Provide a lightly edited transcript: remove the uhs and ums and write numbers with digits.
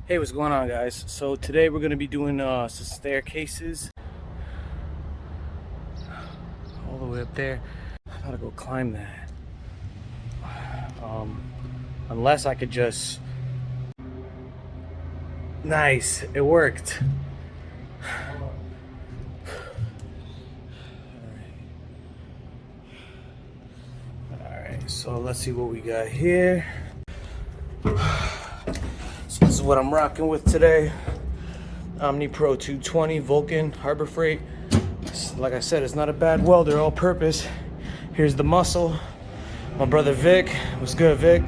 Hey, what's going on, guys? So today we're going to be doing some staircases all the way up there. I gotta go climb that. Unless I could just... Nice, it worked. Alright, so let's see what we got here. So this is what I'm rocking with today. Omni Pro 220 Vulcan Harbor Freight. Like I said, it's not a bad welder, all purpose. Here's the muscle. My brother Vic. What's good, Vic?